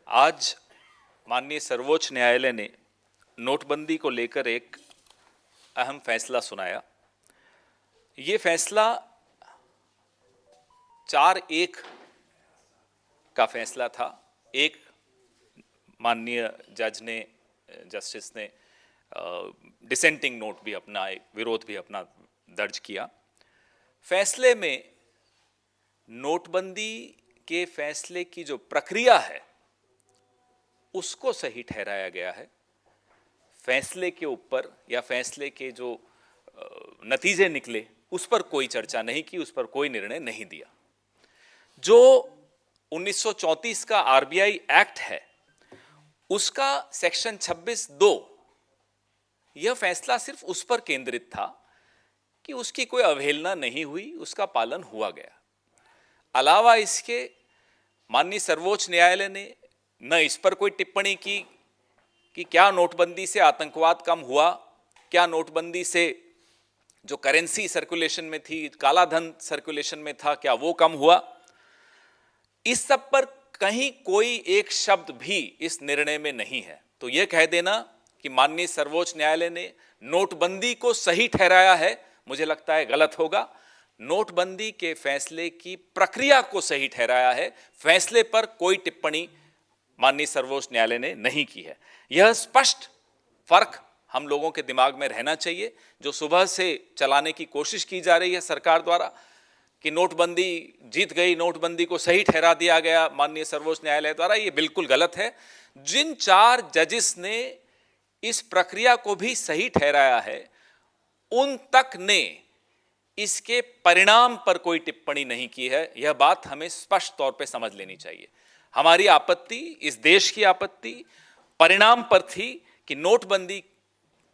आज माननीय सर्वोच्च न्यायालय ने नोटबंदी को लेकर एक अहम फैसला सुनाया। ये फैसला 4-1 का फैसला था। एक माननीय जस्टिस ने डिसेंटिंग नोट भी अपना, एक विरोध भी अपना दर्ज किया। फैसले में नोटबंदी के फैसले की जो प्रक्रिया है उसको सही ठहराया गया है। फैसले के ऊपर या फैसले के जो नतीजे निकले उस पर कोई चर्चा नहीं की, उस पर कोई निर्णय नहीं दिया। जो 1934 का आरबीआई एक्ट है उसका सेक्शन 26(2) यह फैसला सिर्फ उस पर केंद्रित था कि उसकी कोई अवहेलना नहीं हुई, उसका पालन हुआ गया। अलावा इसके माननीय सर्वोच्च न्यायालय ने न इस पर कोई टिप्पणी की कि क्या नोटबंदी से आतंकवाद कम हुआ, क्या नोटबंदी से जो करेंसी सर्कुलेशन में थी, काला धन सर्कुलेशन में था, क्या वो कम हुआ। इस सब पर कहीं कोई एक शब्द भी इस निर्णय में नहीं है। तो यह कह देना कि माननीय सर्वोच्च न्यायालय ने नोटबंदी को सही ठहराया है, मुझे लगता है गलत होगा। नोटबंदी के फैसले की प्रक्रिया को सही ठहराया है, फैसले पर कोई टिप्पणी माननीय सर्वोच्च न्यायालय ने नहीं की है। यह स्पष्ट फर्क हम लोगों के दिमाग में रहना चाहिए। जो सुबह से चलाने की कोशिश की जा रही है सरकार द्वारा कि नोटबंदी जीत गई, नोटबंदी को सही ठहरा दिया गया माननीय सर्वोच्च न्यायालय द्वारा, यह बिल्कुल गलत है। जिन 4 जजेस ने इस प्रक्रिया को भी सही ठहराया है उन तक ने इसके परिणाम पर कोई टिप्पणी नहीं की है। यह बात हमें स्पष्ट तौर पे समझ लेनी चाहिए। हमारी आपत्ति, इस देश की आपत्ति परिणाम पर थी कि नोटबंदी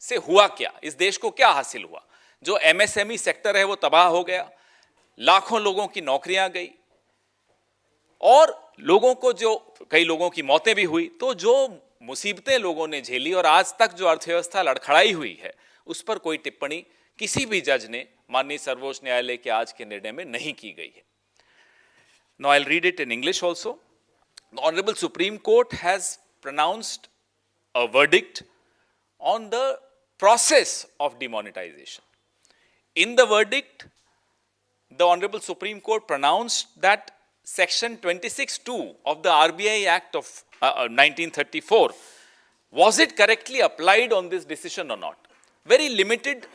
से हुआ क्या, इस देश को क्या हासिल हुआ। जो एमएसएमई सेक्टर है वो तबाह हो गया, लाखों लोगों की नौकरियां गई और लोगों को जो कई लोगों की मौतें भी हुई। तो जो मुसीबतें लोगों ने झेली और आज तक जो अर्थव्यवस्था लड़खड़ाई हुई है उस पर कोई टिप्पणी किसी भी जज ने माननीय सर्वोच्च न्यायालय के आज के निर्णय में नहीं की गई है। Now I'll read it in English also. The Honorable Supreme Court has pronounced a verdict on the process of demonetization. In the verdict, the Honorable Supreme Court pronounced that Section 26(2) of the RBI Act of 1934, was it correctly applied on this decision or not? Very limited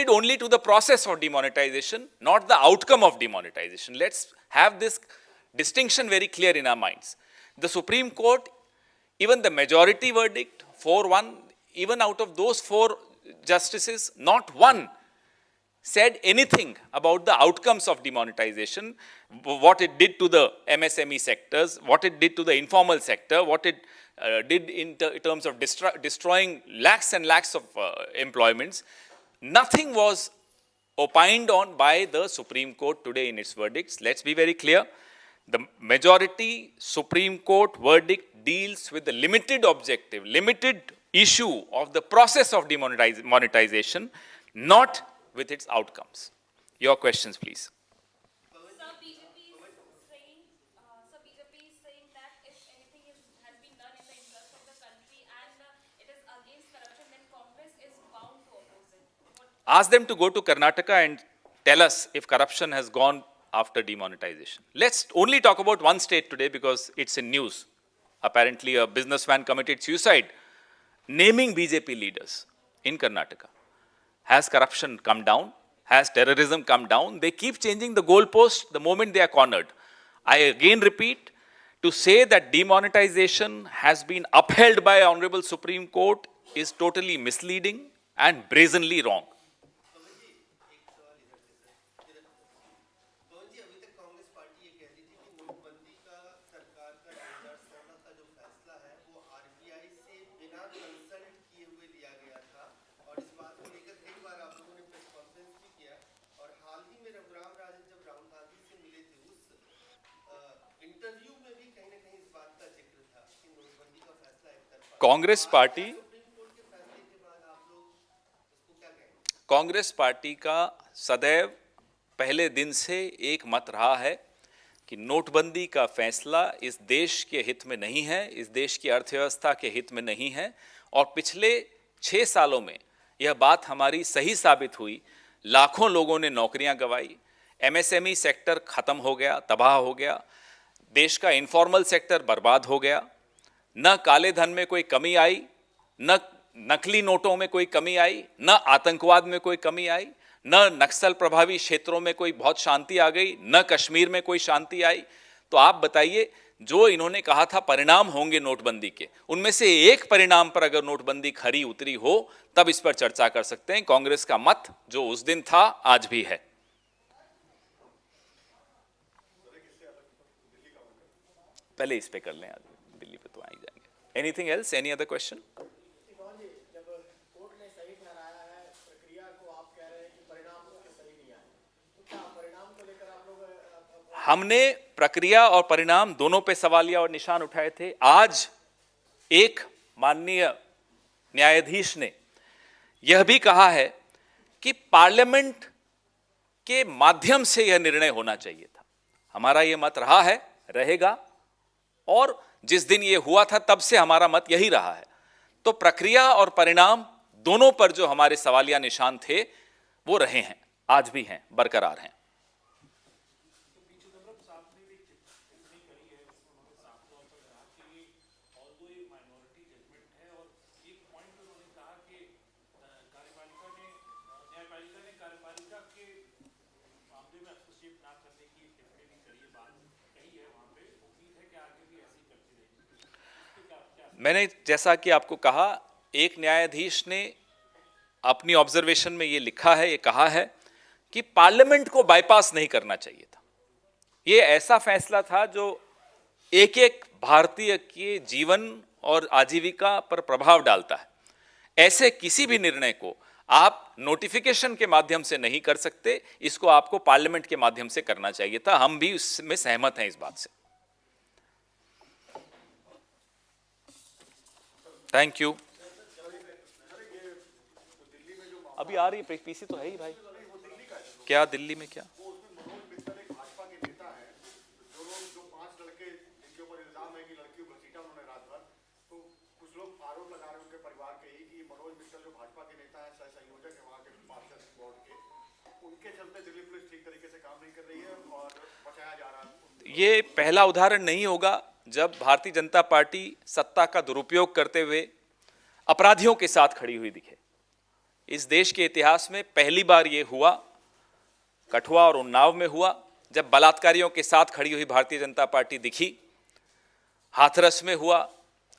only to the process of demonetization, not the outcome of demonetization. Let's have this distinction very clear in our minds. The Supreme Court, even the majority verdict, 4-1, even out of those 4 justices, not one said anything about the outcomes of demonetization, what it did to the MSME sectors, what it did to the informal sector, what it did in terms of destroying lakhs and lakhs of employments. Nothing was opined on by the Supreme Court today in its verdicts. Let's be very clear. The majority Supreme Court verdict deals with the limited objective, limited issue of the process of demonetization, not with its outcomes. Your questions, please. Ask them to go to Karnataka and tell us if corruption has gone after demonetization. Let's only talk about one state today because it's in news. Apparently, a businessman committed suicide, naming BJP leaders in Karnataka. Has corruption come down? Has terrorism come down? They keep changing the goalpost the moment they are cornered. I again repeat, to say that demonetization has been upheld by Honorable Supreme Court is totally misleading and brazenly wrong. Congress party का सदैव पहले दिन से एक मत रहा है कि नोटबंदी का फैसला इस देश के हित में नहीं है, इस देश की अर्थव्यवस्था के हित में नहीं है। और पिछले 6 सालों में यह बात हमारी सही साबित हुई। लाखों लोगों ने नौकरियां गंवाई, एमएसएमई सेक्टर खत्म हो गया, तबाह हो गया, देश का इनफॉर्मल सेक्टर बर्बाद हो गया। न काले धन में कोई कमी आई, न नकली नोटों में कोई कमी आई, न आतंकवाद में कोई कमी आई, न नक्सल प्रभावी क्षेत्रों में कोई बहुत शांति आ गई, न कश्मीर में कोई शांति आई। तो आप बताइए, जो इन्होंने कहा था परिणाम होंगे नोटबंदी के, उनमें से एक परिणाम पर अगर नोटबंदी खरी उतरी हो तब इस पर चर्चा कर सकते हैं। कांग्रेस का मत जो उस दिन था आज भी है। पहले इस पे कर लें, आज दिल्ली पे तो आ ही जाएंगे। Anything else, any other question? हमने प्रक्रिया और परिणाम दोनों पे सवालिया और निशान उठाए थे। आज एक माननीय न्यायाधीश ने यह भी कहा है कि पार्लियामेंट के माध्यम से यह निर्णय होना चाहिए था। हमारा यह मत रहा है, रहेगा, और जिस दिन यह हुआ था तब से हमारा मत यही रहा है। तो प्रक्रिया और परिणाम दोनों पर जो हमारे सवालिया निशान थे वो रहे हैं, आज भी हैं, बरकरार हैं। मैंने जैसा कि आपको कहा, एक न्यायाधीश ने अपनी ऑब्जर्वेशन में ये लिखा है, ये कहा है कि पार्लियामेंट को बाईपास नहीं करना चाहिए था। ये ऐसा फैसला था जो एक एक भारतीय के जीवन और आजीविका पर प्रभाव डालता है। ऐसे किसी भी निर्णय को आप नोटिफिकेशन के माध्यम से नहीं कर सकते, इसको आपको पार्लियामेंट के माध्यम से करना चाहिए था। हम भी इसमें सहमत हैं इस बात से। Thank you. अभी आ रही है, पीसी तो है ही भाई। क्या दिल्ली में क्या? ये पहला उदाहरण नहीं होगा जब भारतीय जनता पार्टी सत्ता का दुरुपयोग करते हुए अपराधियों के साथ खड़ी हुई दिखे। इस देश के इतिहास में पहली बार यह हुआ, कठुआ और उन्नाव में हुआ, जब बलात्कारियों के साथ खड़ी हुई भारतीय जनता पार्टी दिखी। हाथरस में हुआ,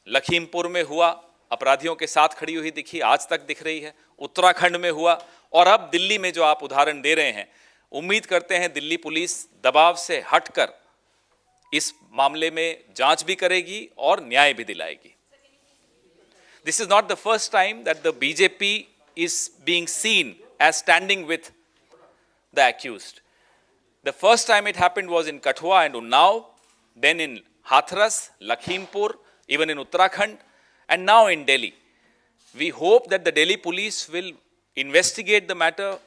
लखीमपुर में हुआ, अपराधियों के साथ खड़ी हुई दिखी, आज तक दिख रही है। उत्तराखंड में हुआ, और अब दिल्ली में जो आप उदाहरण दे रहे हैं, उम्मीद करते हैं दिल्ली पुलिस दबाव से हटकर इस मामले में जांच भी करेगी और न्याय भी दिलाएगी। This is not the first time that the BJP is being seen as standing with the accused. The first time it happened was in Kathua and Unnao, then in Hathras, Lakhimpur, even in Uttarakhand, and now in Delhi. We hope that the Delhi police will investigate the matter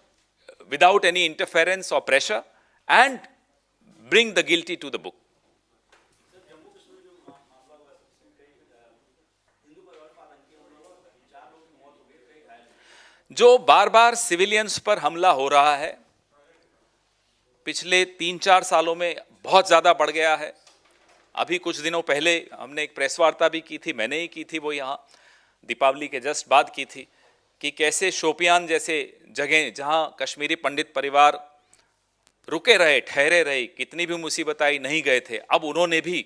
without any interference or pressure and bring the guilty to the book. जो बार बार civilians पर हमला हो रहा है, पिछले 3-4 सालों में बहुत ज़्यादा बढ़ गया है। अभी कुछ दिनों पहले हमने एक प्रेस वार्ता भी की थी, मैंने ही की थी, वो यहाँ दीपावली के जस्ट बाद की थी, कि कैसे शोपियान जैसे जगह जहाँ कश्मीरी पंडित परिवार रुके रहे, ठहरे रहे, कितनी भी मुसीबत आई नहीं गए थे, अब उन्होंने भी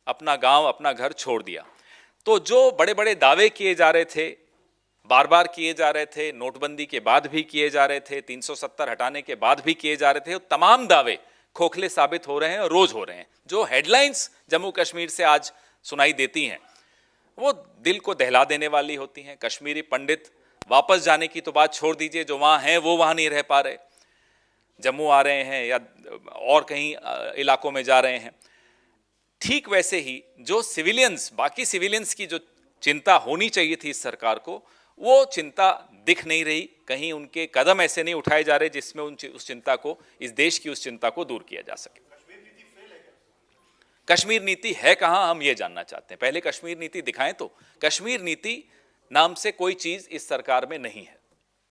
अपना गांव, अपना घर छोड़ दिया। तो जो बड़े बड़े दावे किए जा रहे थे, बार बार किए जा रहे थे, नोटबंदी के बाद भी किए जा रहे थे, 370 हटाने के बाद भी किए जा रहे थे, तमाम दावे खोखले साबित हो रहे हैं और रोज हो रहे हैं। जो हेडलाइंस जम्मू कश्मीर से आज सुनाई देती हैं वो दिल को दहला देने वाली होती हैं। कश्मीरी पंडित वापस जाने की तो बात छोड़ दीजिए, जो वहाँ हैं वो वहाँ नहीं रह पा रहे, जम्मू आ रहे हैं या और कहीं इलाकों में जा रहे हैं। ठीक वैसे ही जो सिविलियंस, बाकी सिविलियंस की जो चिंता होनी चाहिए थी इस सरकार को, वो चिंता दिख नहीं रही। कहीं उनके कदम ऐसे नहीं उठाए जा रहे जिसमें उस चिंता को, इस देश की उस चिंता को दूर किया जा सके। कश्मीर नीति है कहां, हम ये जानना चाहते हैं। पहले कश्मीर नीति दिखाएं तो। कश्मीर नीति नाम से कोई चीज इस सरकार में नहीं है।